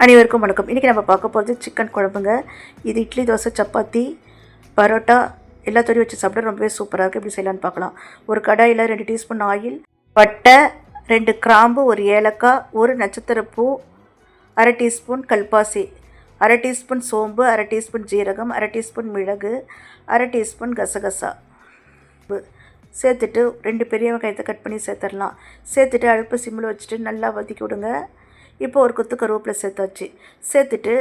அனைவருக்கும் வணக்கம். இன்றைக்கி நம்ம பார்க்க போகிறது சிக்கன் குழம்புங்க. இது இட்லி, தோசை, சப்பாத்தி, பரோட்டா எல்லாத்தோடையும் வச்சு சாப்பிட ரொம்பவே சூப்பராக இருக்குது. எப்படி செய்யலான்னு பார்க்கலாம். ஒரு கடாயில் 2 டீஸ்பூன் ஆயில், பட்டை, 2 கிராம்பு, 1 ஏலக்காய், 1 நட்சத்திரப்பூ, 1/2 டீஸ்பூன் கல்பாசி, 1/2 டீஸ்பூன் சோம்பு, 1/2 டீஸ்பூன் ஜீரகம், 1/2 டீஸ்பூன் மிளகு, 1/2 டீஸ்பூன் கசகசா சேர்த்துட்டு 2 பெரிய வெங்காயத்தை கட் பண்ணி சேர்த்துடலாம். சேர்த்துட்டு அடுப்பு சிம்மில் வச்சுட்டு நல்லா வதக்கி விடுங்க. இப்போ ஒரு கொத்து கருவேப்பிலை சேர்த்தாச்சு. சேர்த்துட்டு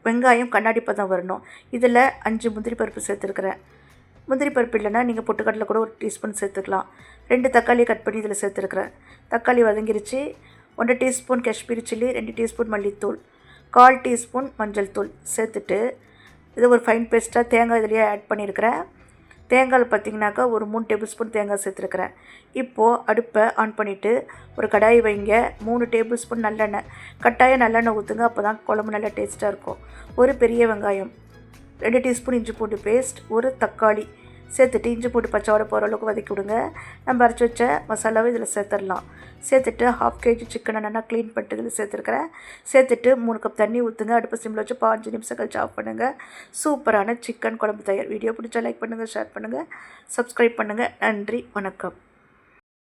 வெங்காயம் கண்ணாடி பதம் வரணும். இதில் 5 முந்திரி பருப்பு சேர்த்துருக்குறேன். முந்திரி பருப்பு இல்லைன்னா நீங்கள் பொட்டுக்கடலை கூட 1 டீஸ்பூன் சேர்த்துக்கலாம். 2 தக்காளி கட் பண்ணி இதில் சேர்த்துருக்குறேன். தக்காளி வதங்கிருச்சு. 1 டீஸ்பூன் காஷ்மீரி சில்லி, 2 டீஸ்பூன் மல்லித்தூள், 1/4 டீஸ்பூன் மஞ்சள் தூள் சேர்த்துட்டு இது ஒரு ஃபைன் பேஸ்ட்டாக தேங்காய் இதிலேயே ஆட் பண்ணியிருக்கிறேன். தேங்காயில் பார்த்திங்கனாக்கா ஒரு 3 டேபிள் ஸ்பூன் தேங்காய் சேர்த்துருக்குறேன். இப்போது அடுப்பை ஆன் பண்ணிவிட்டு ஒரு கடாய் வைங்க. 3 டேபிள் ஸ்பூன் நல்லெண்ணெய், கட்டாயம் நல்லெண்ணெய் ஊற்றுங்க. அப்போ தான் குழம்பு நல்லா டேஸ்ட்டாக இருக்கும். ஒரு பெரிய வெங்காயம், 2 டீஸ்பூன் இஞ்சி பூண்டு பேஸ்ட், ஒரு தக்காளி சேர்த்துட்டு இஞ்சி பூண்டு பச்சை வாடை போகிற அளவுக்கு வதக்கி விடுங்க. நம்ம அரைச்சி வச்ச மசாலாவை இதில் சேர்த்துடலாம். சேர்த்துட்டு 1/2 kg சிக்கனை நல்லா க்ளீன் பண்ணிட்டு இதில் சேர்த்துருக்குறேன். சேர்த்துட்டு 3 கப் தண்ணி ஊற்றுங்க. அடுப்பு சிம்மில் வச்சு 5 நிமிஷம் கழிச்சு ஆஃப் பண்ணுங்கள். சூப்பரான சிக்கன் குழம்பு தயார். வீடியோ பிடிச்சா லைக் பண்ணுங்கள், ஷேர் பண்ணுங்கள், சப்ஸ்கிரைப் பண்ணுங்கள். நன்றி, வணக்கம்.